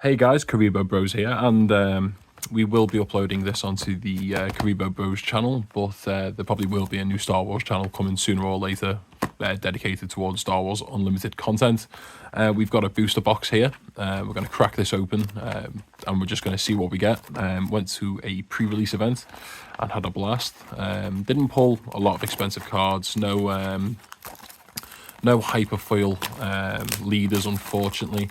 Hey guys, Karibo Bros here, and we will be uploading this onto the Karibo Bros channel, but there probably will be a new Star Wars channel coming sooner or later, dedicated towards Star Wars Unlimited content. We've got a booster box here. We're going to crack this open, and we're just going to see what we get. Went to a pre-release event and had a blast. Didn't pull a lot of expensive cards, no hyperfoil leaders, unfortunately.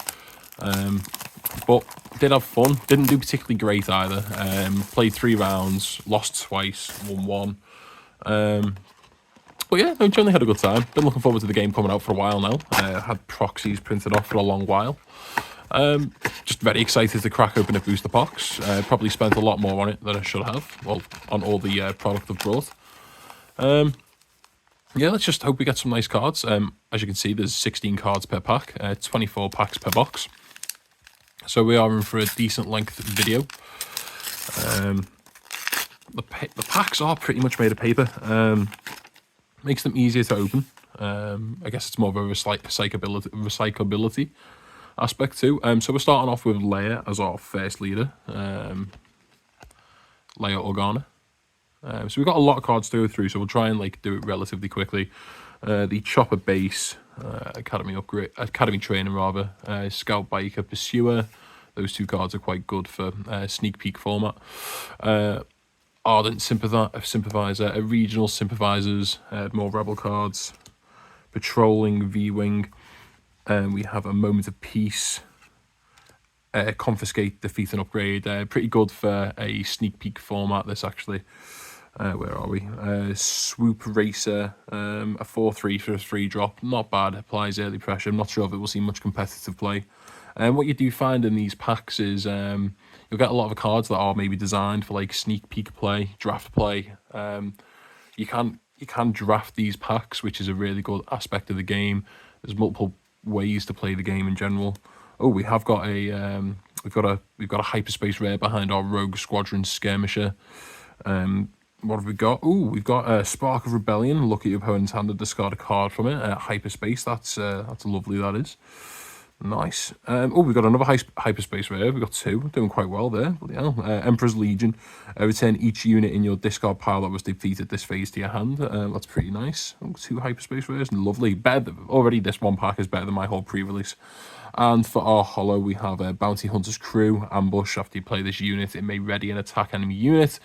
But did have fun. Didn't do particularly great either. Played 3 rounds, lost twice, won one. But yeah, no, generally had a good time. Been looking forward to the game coming out for a while now. Had proxies printed off for a long while. Just very excited to crack open a booster box. Probably spent a lot more on it than I should have. Well, on all the product I've brought. Yeah, let's just hope we get some nice cards. As you can see, there's 16 cards per pack, 24 packs per box. So we are in for a decent length video. The packs are pretty much made of paper. Makes them easier to open. I guess it's more of a recyclability aspect too. So we're starting off with Leia as our first leader. Leia Organa. So we've got a lot of cards to go through, so we'll try and do it relatively quickly. The Chopper Base, Academy Training rather, Scout Biker Pursuer. Those 2 cards are quite good for sneak peek format. Ardent Sympathizer, Regional Sympathizers, more Rebel cards. Patrolling V-Wing, we have a Moment of Peace. Confiscate, Defeat and Upgrade. Pretty good for a sneak peek format, this actually. Where are we? Swoop Racer, a 4/3 for a 3-drop. Not bad, applies early pressure. I'm not sure if it will see much competitive play. What you do find in these packs is you'll get a lot of cards that are maybe designed for sneak peek play, draft play. You can draft these packs, which is a really good aspect of the game. There's multiple ways to play the game in general. Oh, we have got a we've got a hyperspace rare behind our Rogue Squadron Skirmisher. What have we got? Oh, we've got a Spark of Rebellion. Look at your opponent's hand and discard a card from it. Hyperspace. That's lovely. That is nice. Oh, we've got another hyperspace rare. We've got 2. Doing quite well there. Bloody hell. Emperor's Legion. Return each unit in your discard pile that was defeated this phase to your hand. That's pretty nice. 2 hyperspace rares. Lovely. Already this one pack is better than my whole pre-release. And for our holo, we have a Bounty Hunter's Crew. Ambush. After you play this unit, it may ready and attack enemy unit.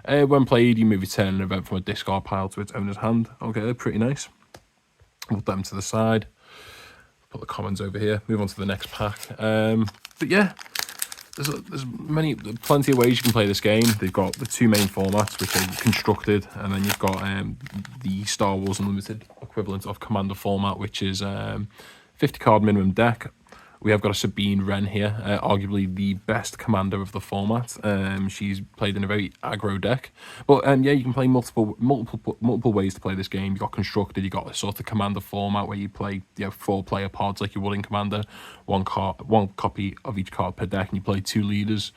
When played, you may return an event from a discard pile to its owner's hand. Okay, they're pretty nice. Put them to the side. Put the commons over here. Move on to the next pack. But yeah, there's plenty of ways you can play this game. They've got the 2 main formats, which are constructed, and then you've got the Star Wars Unlimited equivalent of Commander format, which is 50 card minimum deck. We have got a Sabine Wren here, arguably the best commander of the format. She's played in a very aggro deck, but yeah, you can play multiple ways to play this game. You got constructed, you got a sort of commander format where you play 4-player pods like you would in Commander, one copy of each card per deck, and you play 2 leaders.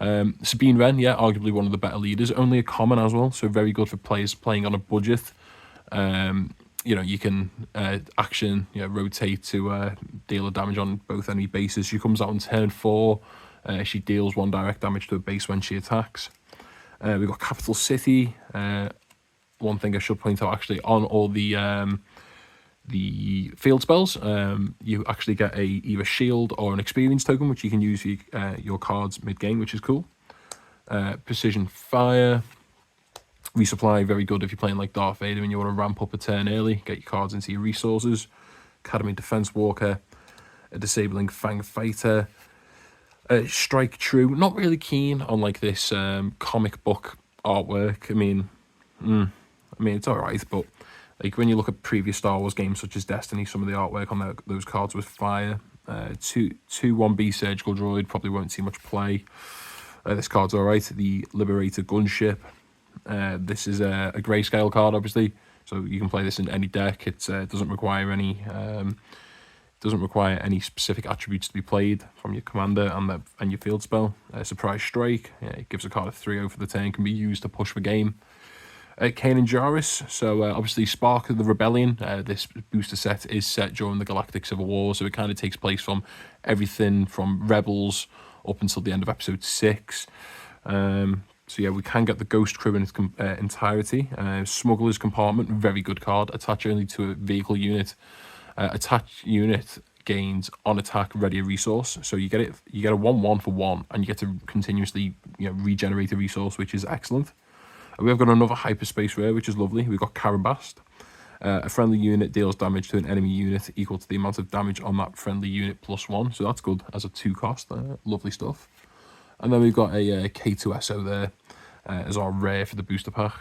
Sabine Wren, yeah, arguably one of the better leaders. Only a common as well, so very good for players playing on a budget. You can action, rotate to deal a damage on both enemy bases. She comes out on turn 4. She deals 1 direct damage to a base when she attacks. We've got Capital City. One thing I should point out, actually, on all the field spells, you actually get either shield or an experience token, which you can use for your cards mid-game, which is cool. Precision Fire. Resupply, very good if you're playing like Darth Vader and you want to ramp up a turn early, get your cards into your resources. Academy Defense Walker, a Disabling Fang Fighter, Strike True. Not really keen on this comic book artwork. I mean, it's alright, but when you look at previous Star Wars games such as Destiny, some of the artwork on those cards was fire. 1B Surgical Droid probably won't see much play. This card's alright. The Liberator Gunship. This is a grayscale card, obviously, so you can play this in any deck. It doesn't require any specific attributes to be played from your commander and your field spell. Surprise Strike, it gives a card a 3/0 for the turn, can be used to push the game. Kanan Jarrus, so obviously Spark of the Rebellion. This booster set is set during the Galactic Civil War, so it kind of takes place from everything from Rebels up until the end of episode 6. So yeah, we can get the Ghost Crew in its entirety. Smuggler's Compartment, very good card. Attach only to a vehicle unit. Attach unit gains on attack ready a resource. So you get a 1/1 for 1, and you get to continuously regenerate a resource, which is excellent. We've got another hyperspace rare, which is lovely. We've got Karabast. A friendly unit deals damage to an enemy unit equal to the amount of damage on that friendly unit +1. So that's good as a 2 cost. Lovely stuff. And then we've got a K2SO there as our rare for the booster pack.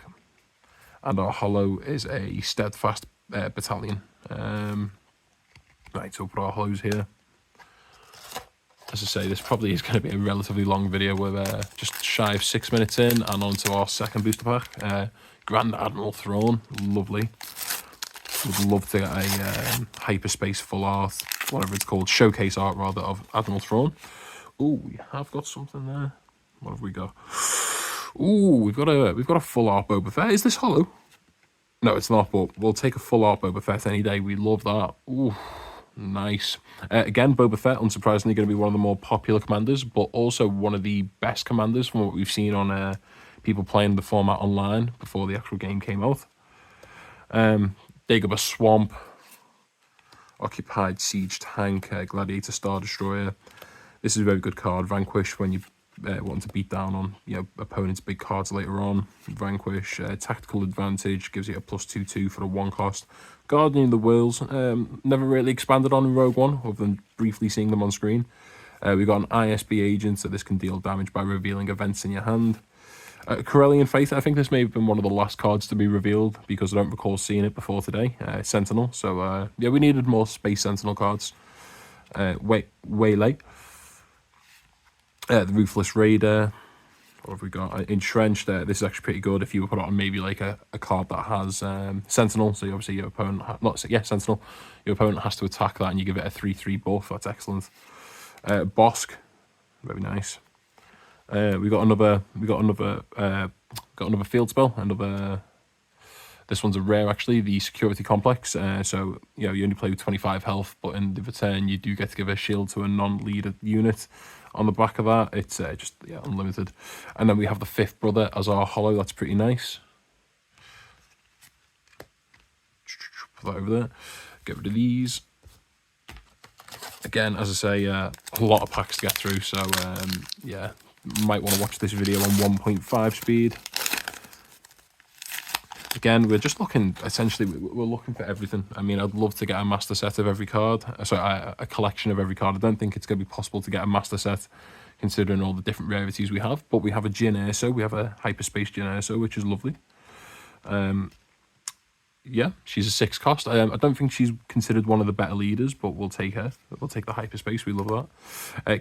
And our holo is a Steadfast Battalion. Right, so we'll put our holos here. As I say, this probably is going to be a relatively long video. We're just shy of 6 minutes in and on to our second booster pack. Grand Admiral Thrawn, lovely. Would love to get a hyperspace full art, whatever it's called, showcase art rather, of Admiral Thrawn. Ooh, we have got something there. What have we got? Ooh, we've got a full art Boba Fett. Is this holo? No, it's not, but we'll take a full art Boba Fett any day. We love that. Ooh. Nice. Again, Boba Fett, unsurprisingly, going to be one of the more popular commanders, but also one of the best commanders from what we've seen on people playing the format online before the actual game came out. Dagobah Swamp, Occupied Siege Tank, Gladiator Star Destroyer. This is a very good card. Vanquish when you want to beat down on opponents' big cards later on. Vanquish, Tactical Advantage, gives you a +2/2 for a 1 cost. Guardian of the Worlds, never really expanded on in Rogue One, other than briefly seeing them on screen. We've got an ISB agent, so this can deal damage by revealing events in your hand. Corellian Faith, I think this may have been one of the last cards to be revealed, because I don't recall seeing it before today. Sentinel, so yeah, we needed more Space Sentinel cards. Waylay. The Ruthless Raider. What have we got? Entrenched. This is actually pretty good if you were put on maybe like a card that has Sentinel. So obviously your opponent, Sentinel. Your opponent has to attack that, and you give it a 3/3 buff. That's excellent. Bosk, very nice. We got another field spell. This one's a rare actually. The Security Complex. So you only play with 25 health, but in the return you do get to give a shield to a non-leader unit. On the back of that, it's just unlimited. And then we have the Fifth Brother as our holo. That's pretty nice. Put that over there. Get rid of these. Again, as I say, a lot of packs to get through. So yeah, might want to watch this video on 1.5 speed. Again, we're just looking, essentially, we're looking for everything. I mean, I'd love to get a master set of every card. Sorry, a collection of every card. I don't think it's going to be possible to get a master set, considering all the different rarities we have. But we have a Jyn Erso. We have a Hyperspace Jyn Erso, which is lovely. Yeah, she's a 6 cost. I don't think she's considered one of the better leaders, but we'll take her. We'll take the Hyperspace. We love that.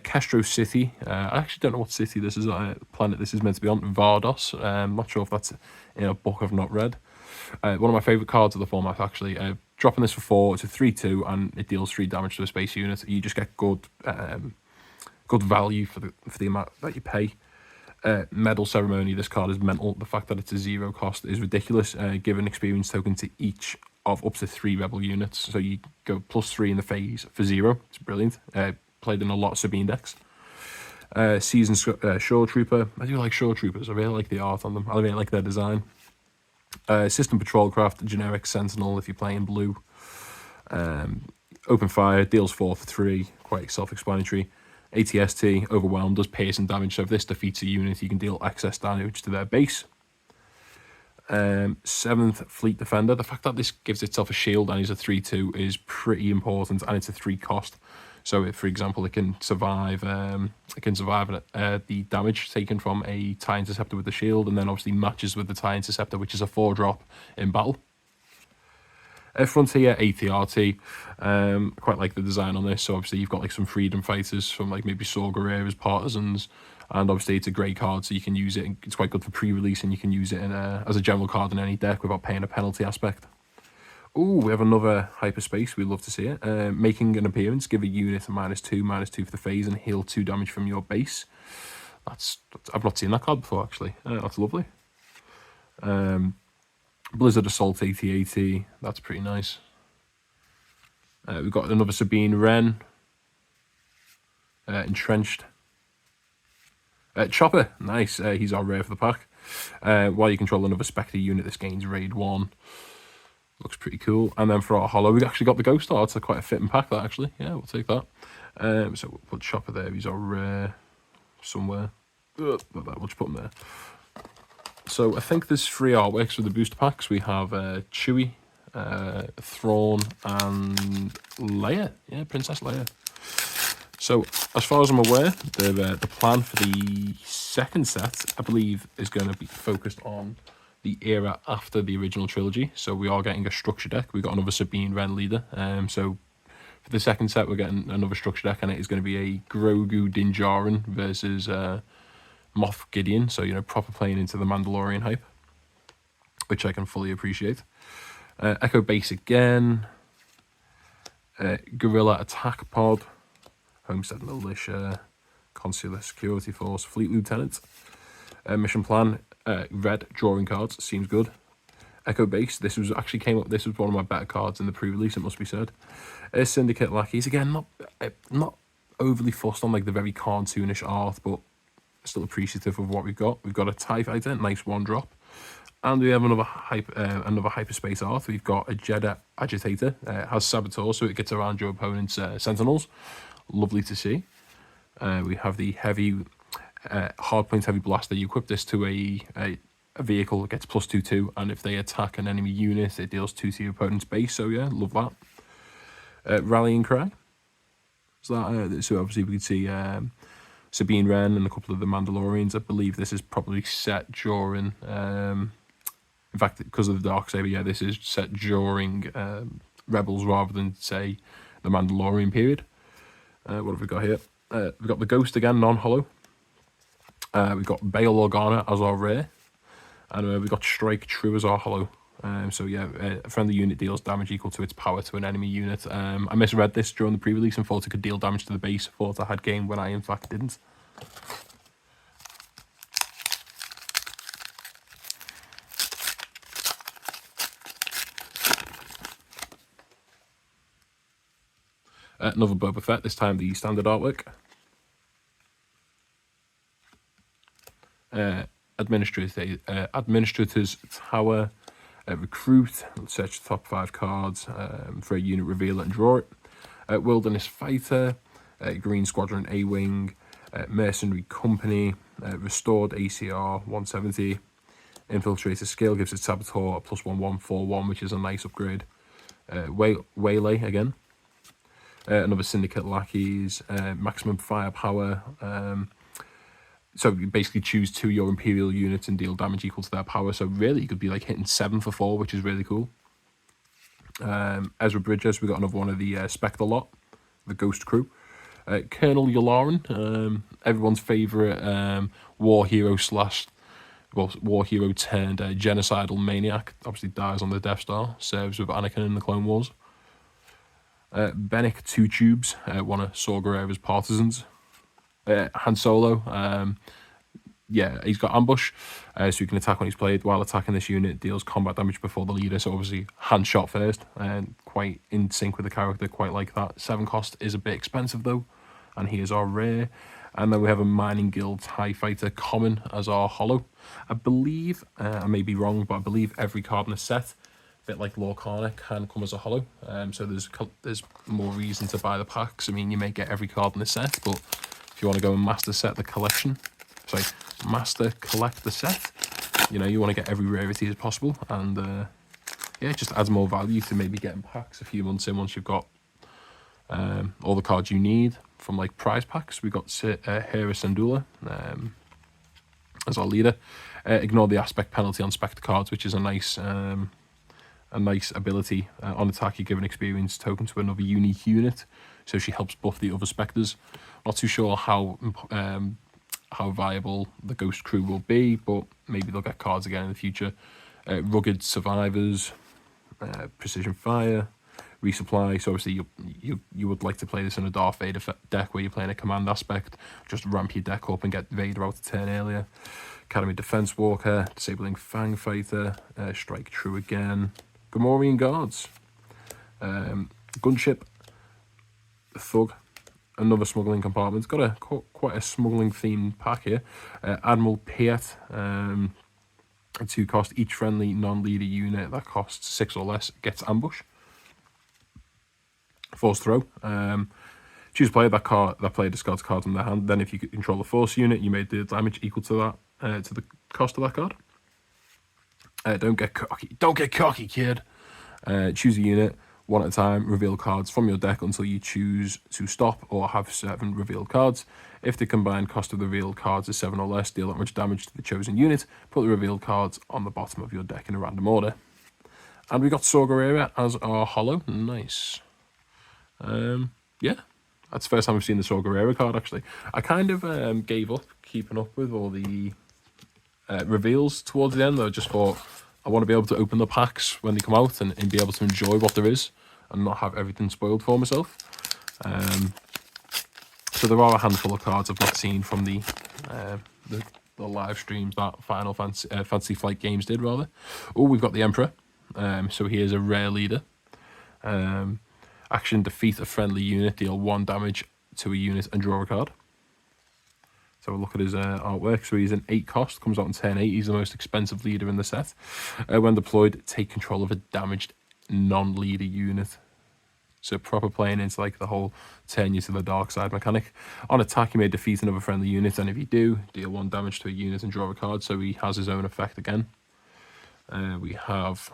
Kestro City. I actually don't know what city this is, planet this is meant to be on. Vardos. I'm not sure if that's in a book I've not read. One of my favourite cards of the format, actually. Dropping this for 4, it's a 3/2, and it deals 3 damage to a space unit. You just get good value for the amount that you pay. Medal Ceremony, this card is mental. The fact that it's a 0 cost is ridiculous. Give an experience token to each of up to 3 rebel units. So you go +3 in the phase for 0. It's brilliant. Played in a lot of Sabine decks. Seasoned Shore Trooper. I do like Shore Troopers. I really like the art on them. I really like their design. System Patrol Craft, generic Sentinel if you're playing blue. Open Fire, deals 4 for 3. Quite self-explanatory. ATST, Overwhelm, does piercing damage, so if this defeats a unit, you can deal excess damage to their base. 7th Fleet Defender, the fact that this gives itself a shield and is a 3/2 is pretty important, and it's a 3 cost. So if, for example, it can survive the damage taken from a TIE Interceptor with the shield, and then obviously matches with the TIE Interceptor, which is a 4-drop in battle. Frontier ATRT, quite like the design on this. So obviously you've got like some freedom fighters from like maybe Saw Gerrera's Partisans, and obviously it's a great card, so you can use it. It's quite good for pre-release, and you can use it as a general card in any deck without paying a penalty aspect. Ooh, we have another Hyperspace. We love to see it. Making an appearance, give a unit a -2/-2 for the phase, and heal 2 damage from your base. I've not seen that card before actually. That's lovely. Blizzard Assault AT-AT, that's pretty nice. We've got another Sabine Wren. Entrenched. Chopper, nice, he's our rare for the pack. While you control another Spectre unit, this gains raid 1. Looks pretty cool. And then for our holo, we've actually got the Ghost Star. It's quite a fitting pack, that, actually. Yeah, we'll take that. So we'll put Chopper there. He's our rare somewhere. We'll just put him there. So I think there's 3 artworks for the booster packs. We have Chewie, Thrawn, and Leia. Yeah, Princess Leia. So, as far as I'm aware, the plan for the second set, I believe, is going to be focused on the era after the original trilogy. So we are getting a structure deck. We've got another Sabine Wren leader. So for the second set, we're getting another structure deck, and it is going to be a Grogu Din Djarin versus Moff Gideon. So, you know, proper playing into the Mandalorian hype, which I can fully appreciate. Echo Base again. Guerrilla Attack Pod. Homestead Militia. Consular Security Force. Fleet Lieutenant. Mission Plan. Red drawing cards. Seems good. Echo Base. This was actually came up. This was one of my better cards in the pre-release, it must be said. Syndicate Lackeys. Again, not overly fussed on like the very cartoonish art, but still appreciative of what we've got. We've got a TIE Fighter, nice 1-drop. And we have another hyperspace art. We've got a Jedha Agitator. It has Saboteur, so it gets around your opponent's Sentinels. Lovely to see. We have the heavy hardpoint heavy blaster. You equip this to a vehicle, it gets +2/2, and if they attack an enemy unit, it deals 2 to your opponent's base. So yeah, love that. Rallying Cry. So that so obviously we can see Sabine Wren and a couple of the Mandalorians. I believe this is probably set during. In fact, because of the Darksaber, yeah, this is set during Rebels rather than say the Mandalorian period. What have we got here? We've got the Ghost again, non-holo. We've got Bail Organa as our rare. And we've got Strike True as our holo. So yeah, a friendly unit deals damage equal to its power to an enemy unit. I misread this during the pre-release and thought it could deal damage to the base. Thought I had game when I in fact didn't. Another Boba Fett, this time the standard artwork. Administrator's Tower. Recruit, search the top 5 cards for a unit, reveal it and draw it. Wilderness Fighter. Green Squadron A-Wing. Mercenary Company. Restored ACR 170. Infiltrator Skill gives it Saboteur a +1/1/4/1, which is a nice upgrade. Waylay again. Another Syndicate Lackeys, maximum firepower. So you basically choose 2 your Imperial units and deal damage equal to their power. So really, you could be like hitting 7 for 4, which is really cool. Ezra Bridges, we got another one of the Spectre lot, the Ghost Crew. Colonel Yularen, everyone's favourite war hero turned genocidal maniac. Obviously dies on the Death Star, serves with Anakin in the Clone Wars. Bennett 2 Tubes, one of Saw Gerrera's partisans. Han Solo, yeah, he's got ambush, so he can attack when he's played. While attacking, this unit deals combat damage before the leader, so obviously hand shot first, and quite in sync with the character, quite like that. 7 cost is a bit expensive though, and he is our rare. And then we have a Mining Guild TIE Fighter common as our holo. I believe, I may be wrong, but I believe every card in the set, a bit like Lorcana, can come as a holo. So there's more reason to buy the packs. I mean, you may get every card in the set, but if you want to go and master collect the set, you know, you want to get every rarity as possible, and yeah, it just adds more value to maybe getting packs a few months in once you've got all the cards you need from like prize packs. We got Hera Syndulla as our leader. Ignore the aspect penalty on Spectre cards, which is a nice ability. On attack, you give an experience token to another unique unit, so she helps buff the other Spectres. Not too sure how viable the Ghost Crew will be, but maybe they'll get cards again in the future. Rugged Survivors, Precision Fire, Resupply. So obviously you would like to play this in a Darth Vader deck where you're playing a command aspect. Just ramp your deck up and get Vader out a turn earlier. Academy Defense Walker, Disabling Fang Fighter, Strike True again, Gamorrean Guards, Gunship, Thug, another smuggling compartment. Got a quite a smuggling themed pack here. Admiral Piet, 2 cost. Each friendly non-leader unit that costs 6 or less gets ambush. Force throw. Choose a player that player discards cards from their hand. Then if you control the force unit, you made the damage equal to that, to the cost of that card. Don't get cocky. Don't get cocky, kid. Choose a unit, 1 at a time. Reveal cards from your deck until you choose to stop or have 7 revealed cards. If the combined cost of the revealed cards is 7 or less, deal that much damage to the chosen unit. Put the revealed cards on the bottom of your deck in a random order. And we got Saw Gerrera as our holo. Nice. Yeah. That's the first time we've seen the Saw Gerrera card, actually. I kind of gave up keeping up with all the reveals towards the end, though. I just thought I want to be able to open the packs when they come out and be able to enjoy what there is and not have everything spoiled for myself. So there are a handful of cards I've not seen from the live streams that Final Fantasy Flight Games did, rather. Oh, we've got the Emperor. So he is a rare leader. Action, defeat a friendly unit, deal 1 damage to a unit and draw a card. So we'll look at his artwork. So he's an 8 cost, comes out in turn 8. He's the most expensive leader in the set. When deployed, take control of a damaged non-leader unit. So proper playing into like the whole turn you to the dark side mechanic. On attack, you may defeat another friendly unit, and if you do, deal 1 damage to a unit and draw a card. So he has his own effect again. We have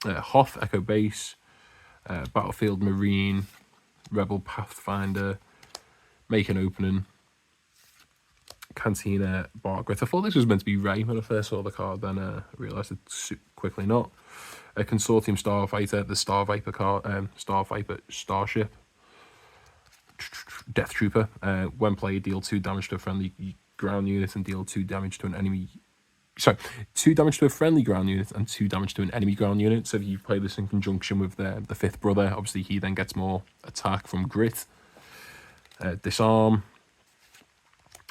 Hoth, Echo Base, Battlefield Marine, Rebel Pathfinder, Make an Opening, Cantina Bargrit. I thought this was meant to be Ray when I first saw the card, then I realised it's quickly not. A Consortium Starfighter, the Star Viper card, Star Viper Starship, Death Trooper. When played, deal 2 damage to a friendly ground unit and deal 2 damage to an enemy. Sorry, 2 damage to a friendly ground unit and 2 damage to an enemy ground unit. So if you play this in conjunction with the 5th brother, obviously he then gets more attack from Grit. Disarm,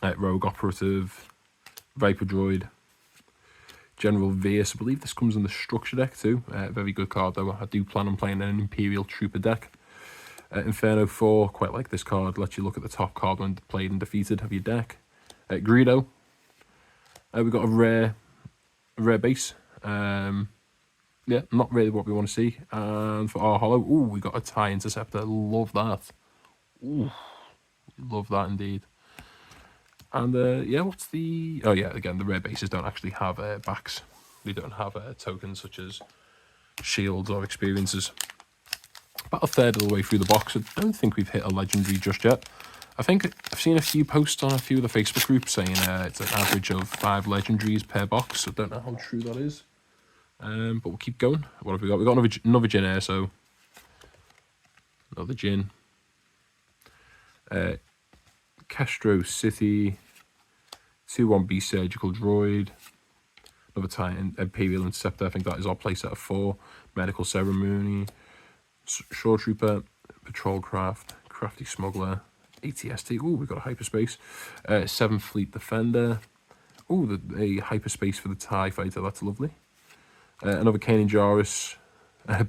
Rogue Operative, Viper Droid, General Veers. I believe this comes in the structure deck too. Very good card though. I do plan on playing an Imperial Trooper deck. Inferno 4, quite like this card. Lets you look at the top card when played and defeated of your deck. Greedo. We've got a rare base. Yeah, not really what we want to see. And for our holo, ooh, we got a TIE Interceptor. Love that. Ooh, love that indeed. And yeah, what's the... Oh yeah, again, the rare bases don't actually have backs. They don't have tokens such as shields or experiences. About a third of the way through the box. I don't think we've hit a legendary just yet. I think I've seen a few posts on a few of the Facebook groups saying it's an average of 5 legendaries per box. I don't know how true that is. But we'll keep going. What have we got? We've got another Jyn Erso. Another Jyn. Castro City. 2-1B Surgical Droid. Another TIE Imperial Interceptor. I think that is our playset of 4. Medical Ceremony. Shore Trooper. Patrol Craft. Crafty Smuggler. ATST. Oh, we've got a hyperspace. 7th Fleet Defender. Oh, a hyperspace for the TIE Fighter. That's lovely. Another Kanan Jarrus.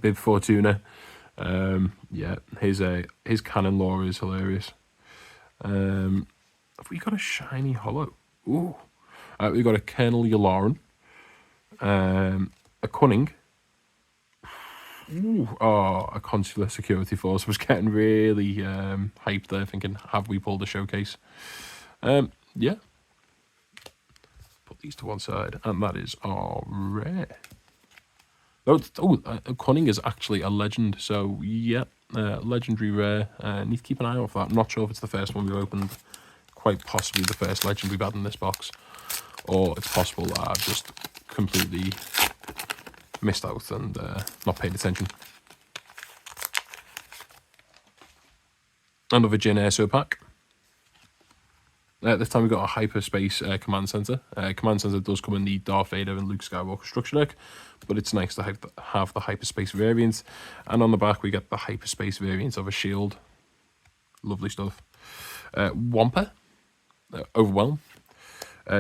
Bib Fortuna. Yeah, his cannon lore is hilarious. Have we got a shiny holo? Ooh. We've got a Colonel Yularen. A Cunning. Ooh, a Consular Security Force. I was getting really hyped there, thinking, have we pulled a showcase? Yeah. Put these to one side, and that is our rare. Cunning is actually a legend, so yeah, legendary rare. Need to keep an eye out for that. I'm not sure if it's the first one we've opened, quite possibly the first legend we've had in this box, or it's possible that I've just completely missed out and not paid attention. Another Jyn Erso pack. This time we've got a Hyperspace Command Center. Command Center does come in the Darth Vader and Luke Skywalker structure deck, but it's nice to have the Hyperspace variant. And on the back we get the Hyperspace variant of a shield. Lovely stuff. Wampa. Overwhelm.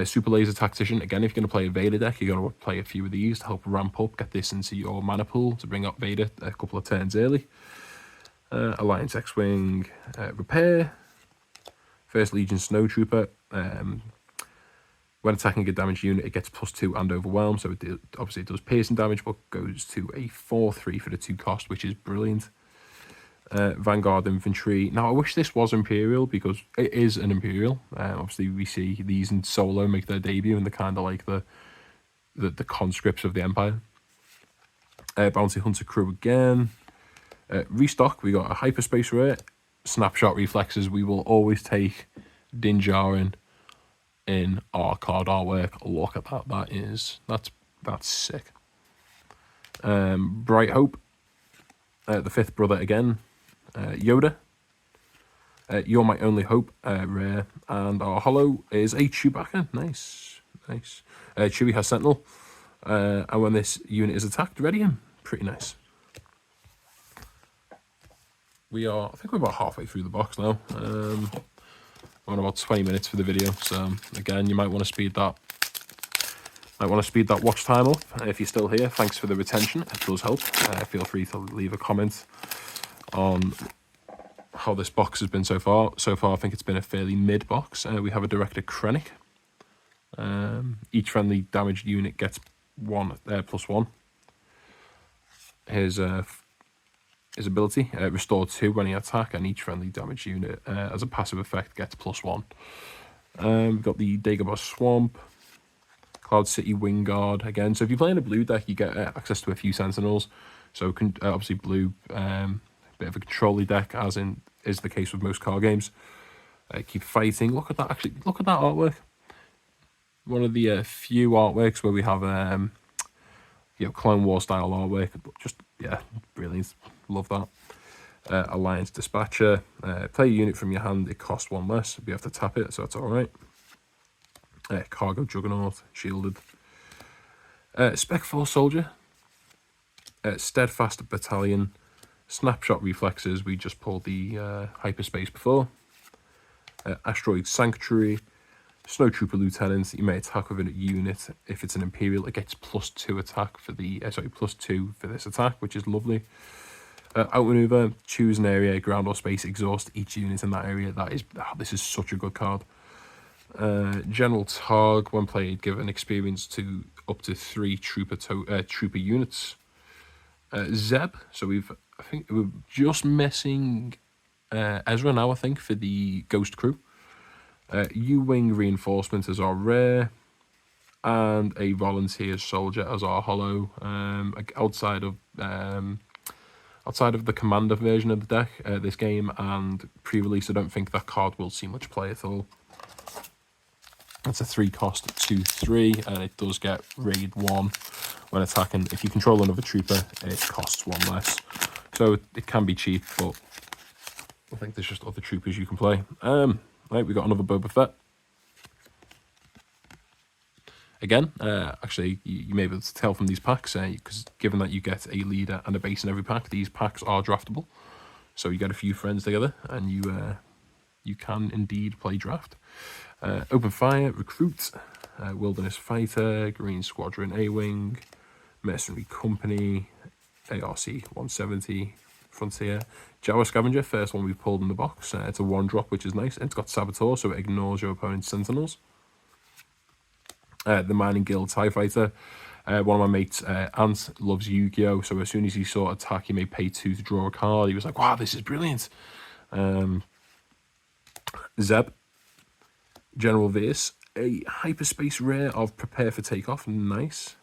Super Laser Tactician. Again, if you're going to play a Vader deck, you're going to play a few of these to help ramp up, get this into your mana pool to bring up Vader a couple of turns early. Alliance X-Wing Repair. First Legion Snowtrooper. When attacking a damaged unit, it gets +2 and Overwhelm, so obviously it does piercing damage, but goes to a 4/3 for the 2 cost, which is brilliant. Vanguard Infantry. Now, I wish this was Imperial, because it is an Imperial. Obviously, we see these in Solo make their debut, and they're kind of like the conscripts of the Empire. Bounty Hunter Crew again. Restock, we got a Hyperspace Rare. Snapshot Reflexes. We will always take Din Djarin in our card artwork. Look at that. That's sick. Bright Hope. The Fifth Brother again. Yoda. You're My Only Hope. Rare. And our holo is a Chewbacca. Nice. Chewie has Sentinel. And when this unit is attacked, ready him. Pretty nice. I think we're about halfway through the box now. We're on about 20 minutes for the video, so again, you might want to speed that watch time up. If you're still here, thanks for the retention. It does help. Feel free to leave a comment on how this box has been so far. So far, I think it's been a fairly mid box. We have a Director Krennic. Each friendly damaged unit gets +1. His ability, restore 2 when he attack, and each friendly damage unit as a passive effect gets +1. We've got the Dagobah Swamp, Cloud City Wing Guard again. So if you're playing a blue deck, you get access to a few Sentinels. So obviously blue, bit of a control deck, as is the case with most card games. Keep fighting. Look at that! Actually, look at that artwork. One of the few artworks where we have Clone War style artwork. Just brilliant. Love that. Alliance Dispatcher. Play a unit from your hand. It costs 1 less. But you have to tap it, so that's all right. Cargo Juggernaut. Shielded. Spec Force Soldier. Steadfast Battalion. Snapshot Reflexes. We just pulled the Hyperspace before. Asteroid Sanctuary. Snowtrooper Lieutenant. You may attack with a unit. If it's an Imperial, it gets +2 attack for the +2 for this attack, which is lovely. Outmaneuver, choose an area, ground or space, exhaust each unit in that area. This is such a good card. General Targ, when played, give an experience to up to 3 trooper units. Zeb, so I think we're just missing Ezra now, I think, for the Ghost Crew. U-Wing Reinforcement as our rare, and a Volunteer Soldier as our holo. Outside of the Commander version of the deck, this game, and pre-release, I don't think that card will see much play at all. It's a 3 cost 2/3, and it does get raid 1 when attacking. If you control another trooper, it costs 1 less. So it can be cheap, but I think there's just other troopers you can play. Right, we got another Boba Fett. Again, actually, you may be able to tell from these packs, because given that you get a leader and a base in every pack, these packs are draftable. So you get a few friends together, and you can indeed play draft. Open Fire, Recruit, Wilderness Fighter, Green Squadron A-Wing, Mercenary Company, ARC 170, Frontier, Jawa Scavenger, first one we've pulled in the box. It's a 1-drop, which is nice. It's got Saboteur, so it ignores your opponent's Sentinels. The Mining Guild TIE Fighter. One of my mates, Ant, loves Yu-Gi-Oh! So as soon as he saw attack, you may pay 2 to draw a card. He was like, wow, this is brilliant. Zeb. General Veers. A Hyperspace Rare of Prepare for Takeoff. Nice.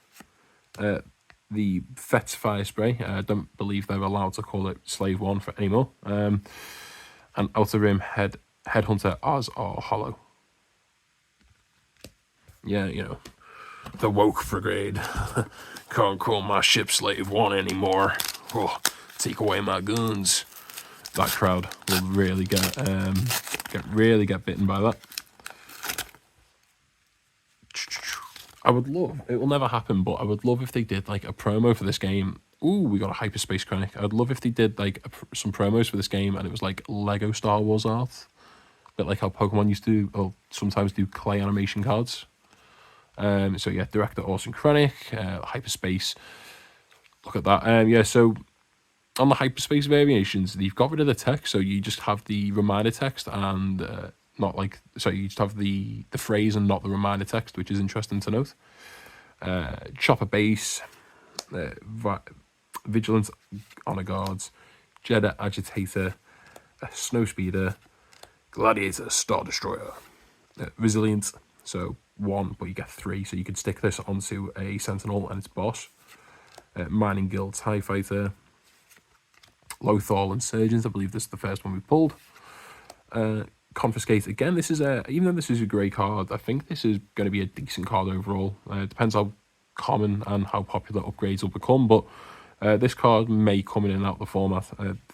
The Fett's Fire Spray. I don't believe they're allowed to call it Slave 1 for anymore. And Outer Rim Headhunter as our holo. Yeah, the woke brigade. Can't call my ship Slave 1 anymore. Oh, take away my guns. That crowd will really get bitten by that. I would love, it will never happen, but I would love if they did like a promo for this game. Ooh, we got a Hyperspace Krennic. I'd love if they did like some promos for this game and it was like Lego Star Wars art. A bit like how Pokemon used to, or sometimes do clay animation cards. So yeah, Director Orson Krennic, Hyperspace. Look at that. Yeah, so on the Hyperspace variations, they've got rid of the text, so you just have the reminder text and not like, so you just have the phrase and not the reminder text, which is interesting to note. Chopper Base, Vigilant Honor Guards, Jeddah Agitator, Snowspeeder, Gladiator Star Destroyer, Resilient, so 1, but you get 3, so you could stick this onto a Sentinel and its boss. Mining Guild TIE Fighter, Lothal Insurgents, I believe this is the first one we pulled. Confiscate, again, this is even though this is a grey card, I think this is going to be a decent card overall. It depends how common and how popular upgrades will become, but this card may come in and out of the format.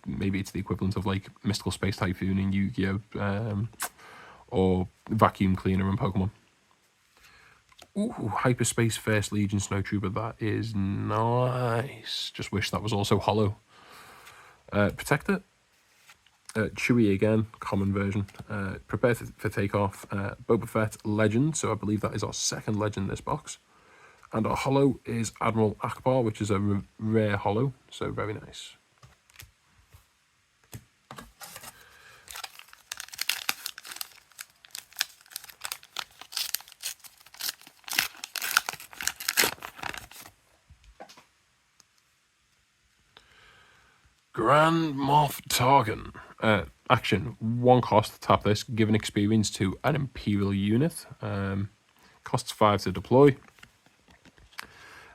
Maybe it's the equivalent of like Mystical Space Typhoon in Yu-Gi-Oh! Or Vacuum Cleaner in Pokemon. Ooh, Hyperspace First Legion Snowtrooper, that is nice. Just wish that was also hollow. Protector, Chewie again, common version. Prepare for takeoff. Boba Fett Legend, so I believe that is our second legend in this box. And our hollow is Admiral Akbar, which is a rare hollow, so very nice. Grand Moff Tarkin. Action, 1 cost, tap this, give an experience to an Imperial unit. Costs 5 to deploy.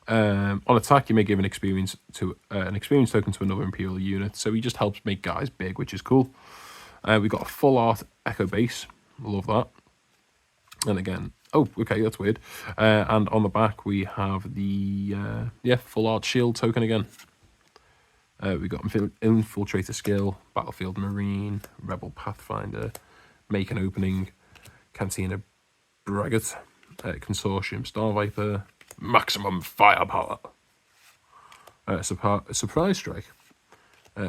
On attack, you may give an experience token to another Imperial unit, so he just helps make guys big, which is cool. We got a full art Echo Base, love that. And again, oh, okay, that's weird. And on the back, we have the full art shield token again. We got Infiltrator Skill, Battlefield Marine, Rebel Pathfinder, Make an Opening, Cantina Braggart, Consortium Star Viper, Maximum Firepower, Surprise Strike,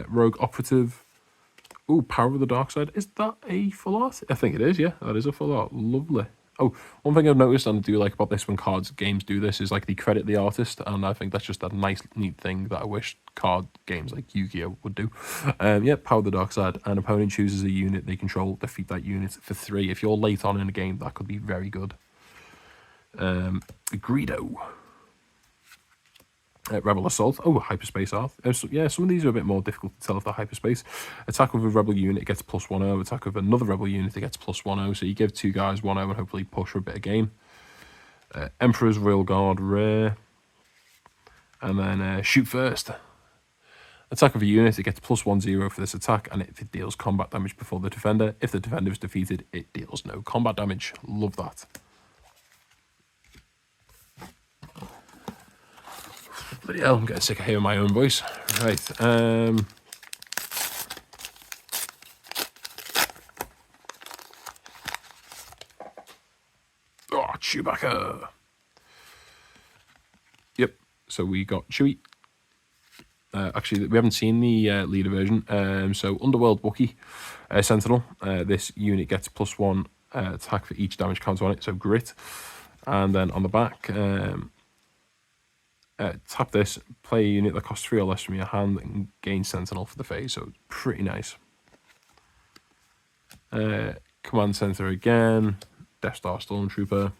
Rogue Operative, ooh, Power of the Dark Side. Is that a full art? I think it is, yeah, that is a full art. Lovely. Oh, one thing I've noticed and I do like about this when games do this is like they credit the artist, and I think that's just a nice, neat thing that I wish card games like Yu-Gi-Oh! Would do. Yeah, Power of the Dark Side. An opponent chooses a unit they control, defeat that unit for 3. If you're late on in a game, that could be very good. Greedo. Rebel Assault. Oh, Hyperspace Art. Yeah, some of these are a bit more difficult to tell if they're Hyperspace. Attack with a Rebel unit, it gets +1/0. Attack with another Rebel unit, it gets +1/0. So you give 2 guys 1/0 and hopefully push for a bit of game. Emperor's Royal Guard, rare. And then Shoot First. Attack of a unit, it gets +1/0 for this attack, and if it deals combat damage before the defender. If the defender is defeated, it deals no combat damage. Love that. Bloody hell, I'm getting sick of hearing my own voice. Right. Oh, Chewbacca. Yep. So we got Chewie. Actually, we haven't seen the leader version. So Underworld Wookiee Sentinel. This unit gets +1 attack for each damage counter on it. So grit. And then on the back, tap this, play a unit that costs 3 or less from your hand, and gain Sentinel for the phase, so pretty nice. Command Center again, Death Star Stormtrooper,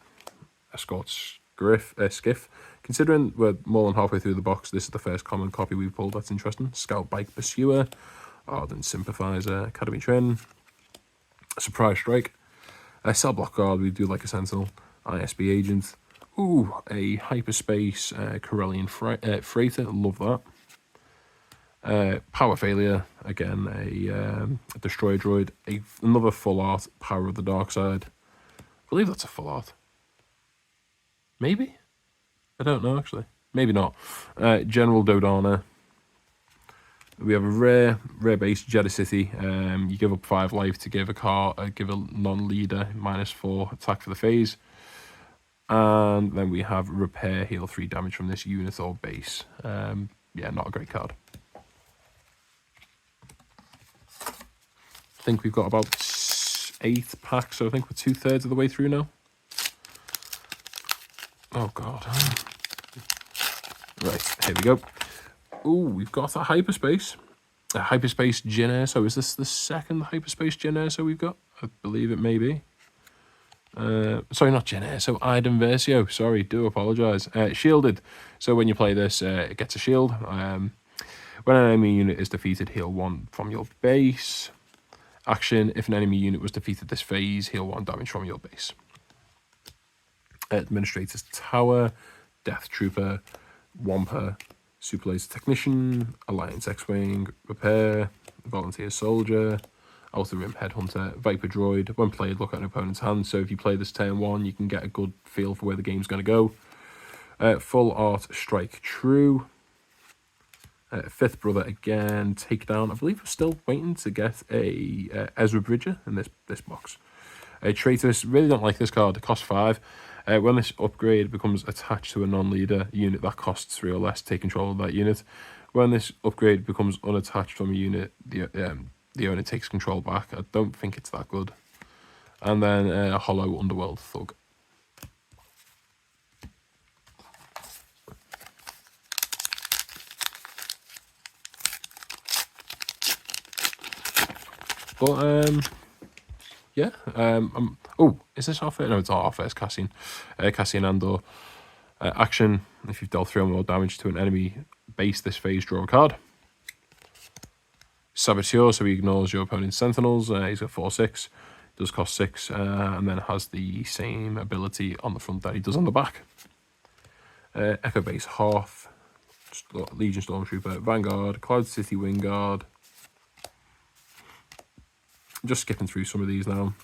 Escort Skiff. Considering we're more than halfway through the box, this is the first common copy we've pulled, that's interesting. Scout Bike Pursuer, Ardent Sympathizer, Academy Training, Surprise Strike, Cell Block Guard, we do like a Sentinel, ISB Agent. Ooh, a Hyperspace Corellian Freighter, love that. Power Failure, again, a Destroyer Droid, another full art, Power of the Dark Side. I believe that's a full art. Maybe? I don't know, actually. Maybe not. General Dodana. We have a rare base, Jeddah City. You give up 5 life to give a non-leader -4 attack for the phase. And then we have Repair, heal 3 damage from this unit or base. Yeah, not a great card. I think we've got about 8 packs, so I think we're 2/3 of the way through now. Oh, God. Right, here we go. Ooh, we've got a hyperspace. A hyperspace Jyn Erso. Is this the second hyperspace Jyn Erso we've got? I believe it may be. Sorry, not Jyn Erso. Iden Versio. Sorry, do apologise. Shielded. So when you play this, it gets a shield. When an enemy unit is defeated, heal 1 from your base. Action, if an enemy unit was defeated this phase, heal 1 damage from your base. Administrator's Tower, Death Trooper, Wampa, Super Laser Technician, Alliance X-Wing, Repair, Volunteer Soldier, Outer Rim Headhunter, Viper Droid. When played, look at an opponent's hand. So if you play this turn 1, you can get a good feel for where the game's going to go. Full Art Strike True. Fifth Brother again, Takedown. I believe we're still waiting to get a Ezra Bridger in this box. Traitorous, really don't like this card. It costs 5. When this upgrade becomes attached to a non-leader unit that costs 3 or less, take control of that unit. When this upgrade becomes unattached from a unit, the owner takes control back. I don't think it's that good. And then a Hollow Underworld Thug. But yeah. Oh, is this our first? No, it's our first Cassian. Cassian Andor. Action. If you've dealt 3 or more damage to an enemy base this phase, draw a card. Saboteur, so he ignores your opponent's sentinels. He's got 4/6. Does cost 6, and then has the same ability on the front that he does on the back. Echo Base Hoth, Legion Stormtrooper, Vanguard, Cloud City Wingguard. I'm just skipping through some of these now.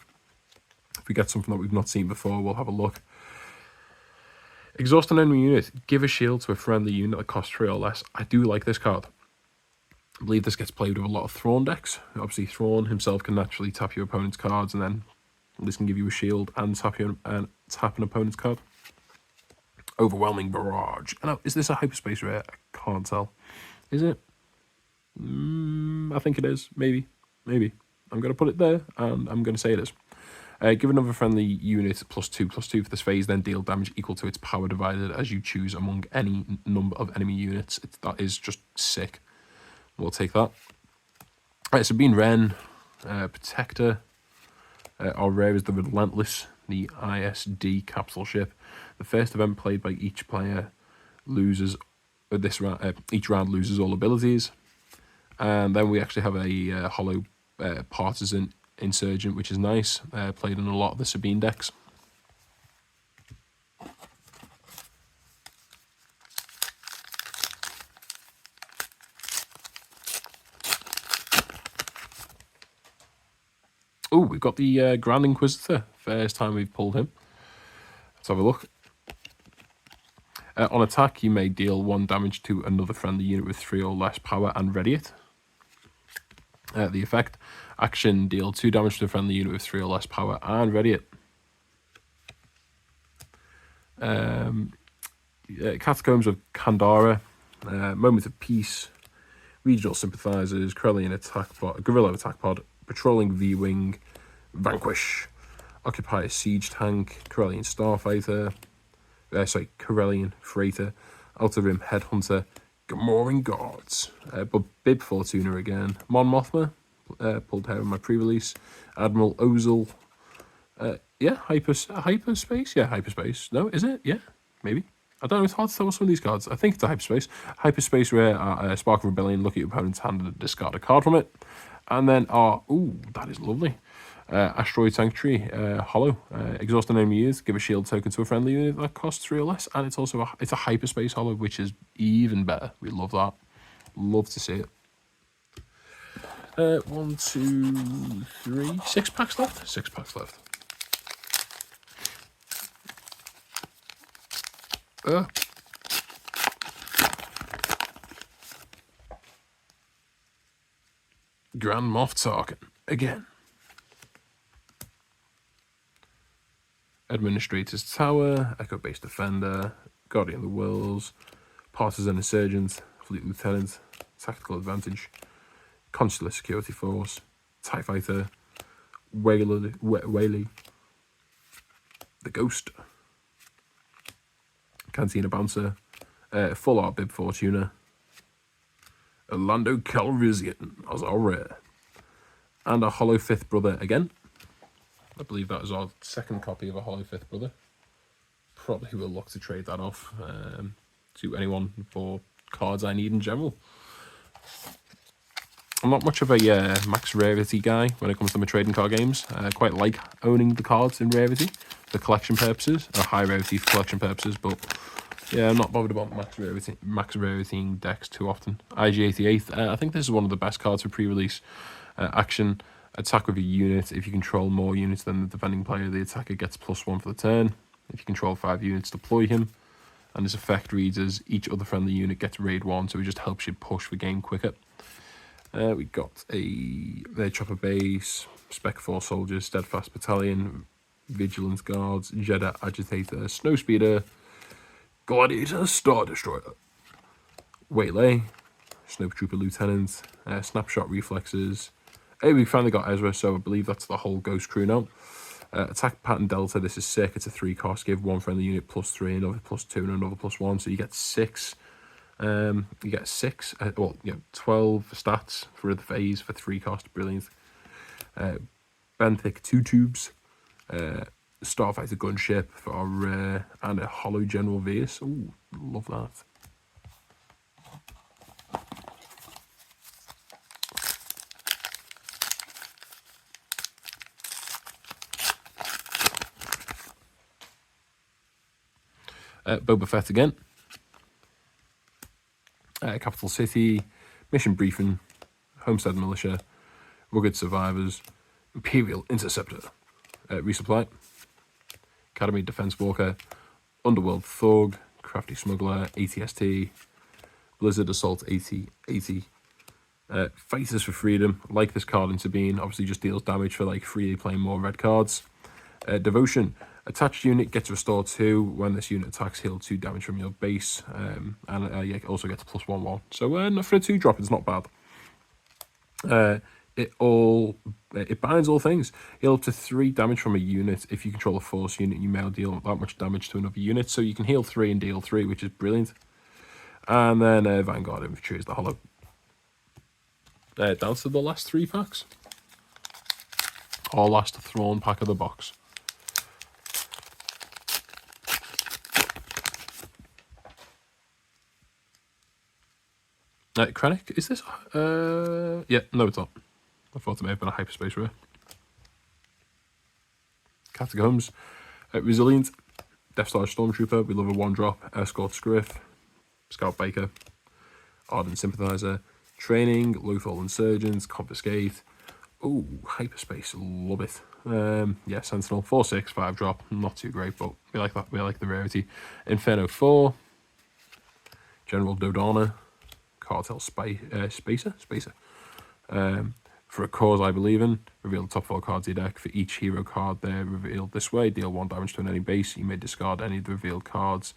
If we get something that we've not seen before, we'll have a look. Exhaust an enemy unit. Give a shield to a friendly unit that costs 3 or less. I do like this card. I believe this gets played with a lot of Thrawn decks. Obviously, Thrawn himself can naturally tap your opponent's cards, and then this can give you a shield and tap an opponent's card. Overwhelming Barrage. Now, is this a hyperspace rare? I can't tell. Is it? I think it is. Maybe. I'm going to put it there, and I'm going to say it is. Give another friendly unit +2/+2 for this phase, then deal damage equal to its power divided as you choose among any number of enemy units. That is just sick. We'll take that. Right, Sabine Wren, Protector. Our rare is the Relentless, the ISD capsule ship. The first event played by each player loses each round loses all abilities. And then we actually have a hollow Partisan Insurgent, which is nice. Played in a lot of the Sabine decks. Oh, we've got the Grand Inquisitor. First time we've pulled him. Let's have a look. On attack, you may deal 1 damage to another friendly unit with 3 or less power and ready it. The effect, action, deal 2 damage to a friendly unit with 3 or less power and ready it. Catacombs of Kandara, Moment of Peace, Regional Sympathizers, Corellian Attack Pod, Guerrilla Attack Pod, Patrolling V-Wing, Vanquish, Occupy a Siege Tank, Corellian Starfighter, Corellian Freighter, Outer Rim Headhunter, Gamoran Guards, but Bib Fortuna again, Mon Mothma, pulled here in my pre-release, Admiral Ozil, hyperspace, hyperspace, no, is it, maybe, I don't know, it's hard to tell with some of these cards. I think it's a hyperspace rare, Spark of Rebellion, look at your opponent's hand and discard a card from it, and then that is lovely, Asteroid Sanctuary, Hollow, exhaust an enemy unit, give a shield token to a friendly unit that costs 3 or less, and it's also a hyperspace Hollow, which is even better. We love that. Love to see it. 1, 2, 3, 6 packs left. 6 packs left. Grand Moff Tarkin again. Administrator's Tower, Echo Base Defender, Guardian of the Worlds, Partisan Insurgent, Fleet Lieutenant, Tactical Advantage, Consular Security Force, TIE Fighter, Whaley, the Ghost, Cantina Bouncer, Full Art Bib Fortuna, Orlando Calrissian as our rare, and a Hollow Fifth Brother again. I believe that is our second copy of a Hollow Fifth Brother. Probably will look to trade that off to anyone for cards I need in general. I'm not much of a max rarity guy when it comes to my trading card games. I quite like owning the cards in rarity for collection purposes, or high rarity for collection purposes, but yeah, I'm not bothered about max rarity decks too often. IG-88, I think this is one of the best cards for pre-release. Action, attack with a unit. If you control more units than the defending player, the attacker gets +1 for the turn. If you control 5 units, deploy him. And his effect reads as each other friendly unit gets raid 1, so it just helps you push the game quicker. We got a Chopper Base, Spec Force Soldiers, Steadfast Battalion, Vigilance Guards, Jeddah Agitator, Snowspeeder, Gladiator, Star Destroyer, Waylay, Snowtrooper Lieutenant, Snapshot Reflexes. Hey, we finally got Ezra, so I believe that's the whole Ghost crew now. Attack Pattern Delta, this is sick. It's a 3 cost. Give one friendly unit +3, another +2, and another +1. So you get 6. You get 6, 12 stats for the phase for 3 cost. Brilliant. Benthic 2 tubes. Starfighter Gunship for our rare, and a Hollow General Veers. Ooh, love that. Boba Fett again. Capital City, Mission Briefing, Homestead Militia, Rugged Survivors, Imperial Interceptor, Resupply, Academy Defense Walker, Underworld Thug, Crafty Smuggler, ATST, Blizzard Assault 80, Fighters for Freedom. Like this card in Sabine, obviously just deals damage for like freely playing more red cards. Devotion. Attached unit gets restored 2 when this unit attacks, heal 2 damage from your base, and also gets +1/1. So for a 2-drop, it's not bad. It binds all things. Heal up to 3 damage from a unit. If you control a force unit, you may deal that much damage to another unit. So you can heal 3 and deal 3, which is brilliant. And then Vanguard Infantry is the hollow. Down to the last 3 packs. Or last Thrawn pack of the box. Krennic, is this? Yeah, no, it's not. I thought it may have been a hyperspace rare. Catacombs, Resilient, Death Star Stormtrooper, we love a 1-drop, Escort Scriff, Scout Baker, Ardent Sympathizer, Training, Lothal Insurgents, Confiscate. Ooh, hyperspace, love it. Yeah, Sentinel, 4/6, 5-drop, not too great, but we like that. We like the rarity. Inferno 4, General Dodonna, Cartel Spacer. For a cause I believe in, reveal the top 4 cards of your deck. For each hero card they're revealed this way, deal 1 damage to an enemy base. You may discard any of the revealed cards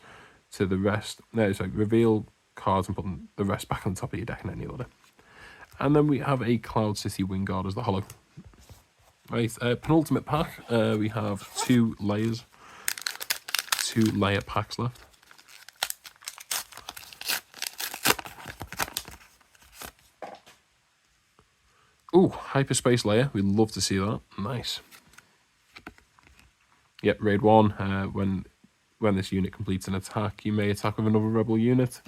to the rest. No, sorry, reveal cards and put the rest back on top of your deck in any order. And then we have a Cloud City Wingguard as the hollow. Right, penultimate pack. We have 2 layers, 2 layer packs left. Ooh, hyperspace layer. We'd love to see that. Nice. Yep, raid 1. When this unit completes an attack, you may attack with another rebel unit.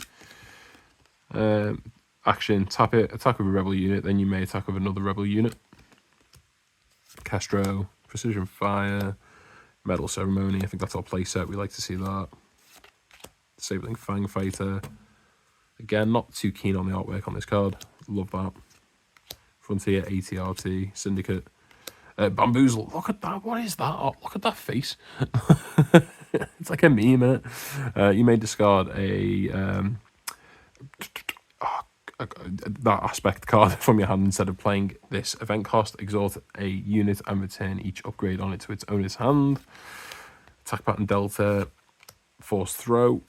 Action, tap it, attack with a rebel unit, then you may attack with another rebel unit. Castro, Precision Fire, Metal Ceremony. I think that's our playset. We like to see that. Disabling Fang Fighter. Again, not too keen on the artwork on this card. Love that. Frontier, ATRT, Syndicate. Bamboozle. Look at that. What is that? Oh, look at that face. It's like a meme, isn't it? You may discard that aspect card from your hand instead of playing this event cost. Exalt a unit and return each upgrade on it to its owner's hand. Attack Pattern Delta, Force Throw.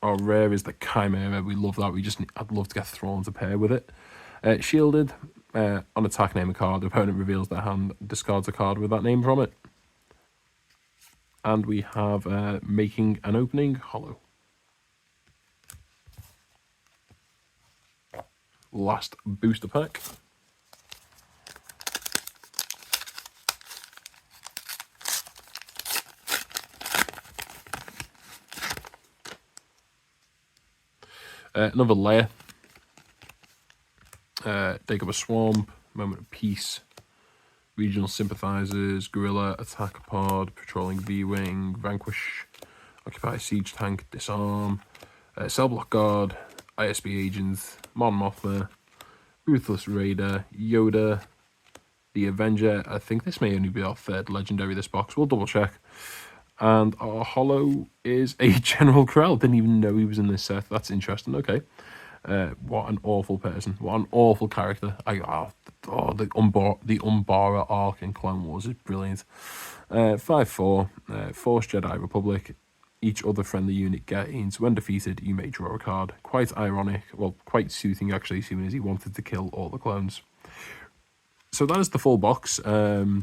Our rare is the Chimera. We love that. I'd love to get Thrawn to pair with it. Shielded. On attack, name a card. The opponent reveals their hand, discards a card with that name from it. And we have Making an Opening, hollow. last booster pack. Another layer. Dagobah Swamp, Moment of Peace, Regional Sympathizers, Guerrilla, Attack Pod, Patrolling V-Wing, Vanquish, Occupy Siege Tank, Disarm, Cell Block Guard, ISB Agent, Mon Mothma, Ruthless Raider, Yoda, the Avenger. I think this may only be our third legendary this box. We'll double check. And our holo is a General Krell. Didn't even know he was in this set. That's interesting. Okay. What an awful person. What an awful character. The Umbara arc in Clone Wars is brilliant. 5/4, Force Jedi Republic. Each other friendly unit gains. When defeated, you may draw a card. Quite ironic. Well, quite soothing, actually, seeing as he wanted to kill all the clones. So that is the full box. We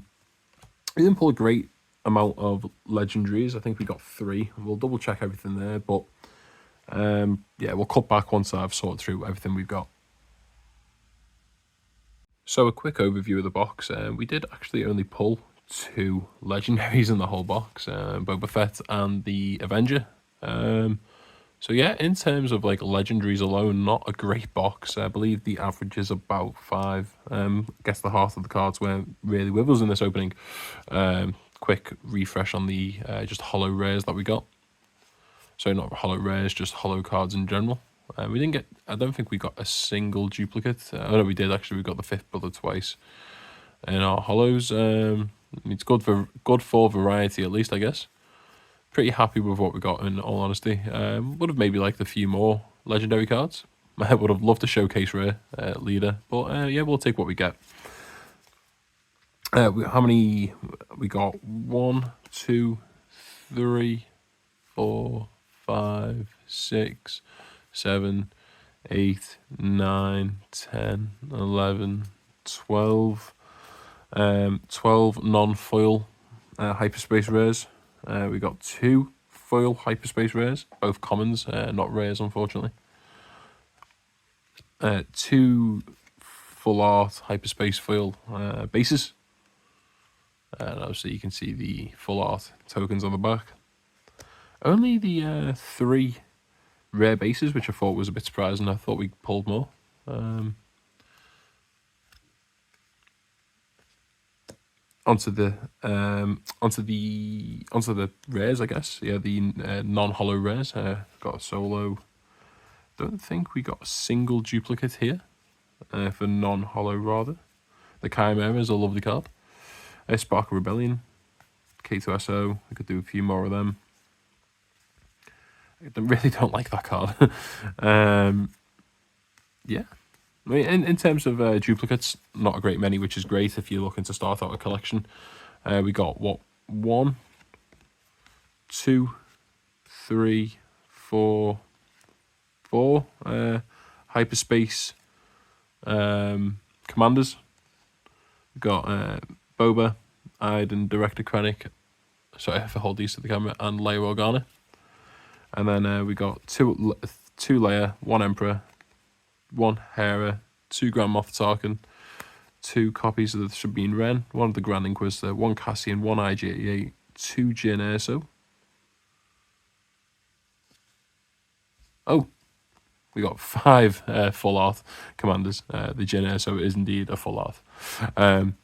didn't pull a great amount of legendaries. I think we got 3. We'll double check everything there, but yeah, we'll cut back once I've sorted through everything we've got. So a quick overview of the box. We did actually only pull 2 legendaries in the whole box, Boba Fett and the Avenger. So yeah, in terms of like legendaries alone, not a great box. I believe the average is about 5. I guess the heart of the cards weren't really with us in this opening. Quick refresh on the just holo rares that we got. So not holo rares, just holo cards in general. We didn't get, I don't think we got a single duplicate. Oh no, we did actually. We got the 5th brother twice in our holos. It's good for variety at least, I guess. Pretty happy with what we got, in all honesty. Would have maybe liked a few more legendary cards. I would have loved to showcase rare leader, but yeah, we'll take what we get. How many we got? 1, 2, 3, 4, 5, 6, 7, 8, 9, 10, 11, 12. 12 non-foil hyperspace rares. We got 2 foil hyperspace rares, both commons, not rares, unfortunately. 2 full art hyperspace foil bases. And obviously you can see the full art tokens on the back. Only the 3 rare bases, which I thought was a bit surprising. I thought we pulled more. Onto the rares, I guess. Yeah, the non-holo rares. Got a solo. Don't think we got a single duplicate here. For non-holo rather. The Chimera is a lovely card. Spark of Rebellion. K2SO. I could do a few more of them. I really don't like that card. Yeah. I mean, in terms of duplicates, not a great many, which is great if you're looking to start out a collection. We got, what, 1, 2, 3, 4 hyperspace commanders. We got Boba, Iden, Director Krennic, sorry if I hold these to the camera, and Leia Organa. And then we got 2 Leia, 1 Emperor, 1 Hera, 2 Grand Moff Tarkin, 2 copies of the Sabine Wren, 1 of the Grand Inquisitor, 1 Cassian, 1 IG-88, 2 Jyn Erso. Oh, we got 5 full art commanders. The Jyn Erso is indeed a full art.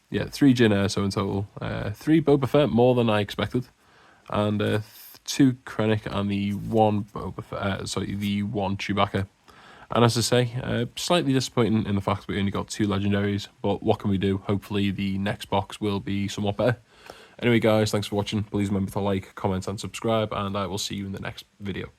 Yeah, 3 Jyn Erso in total. 3 Boba Fett, more than I expected, and 2 Krennic and the 1 Boba Fett. The 1 Chewbacca. And as I say, slightly disappointing in the fact that we only got 2 legendaries, but what can we do? Hopefully the next box will be somewhat better. Anyway guys, thanks for watching. Please remember to like, comment and subscribe, and I will see you in the next video.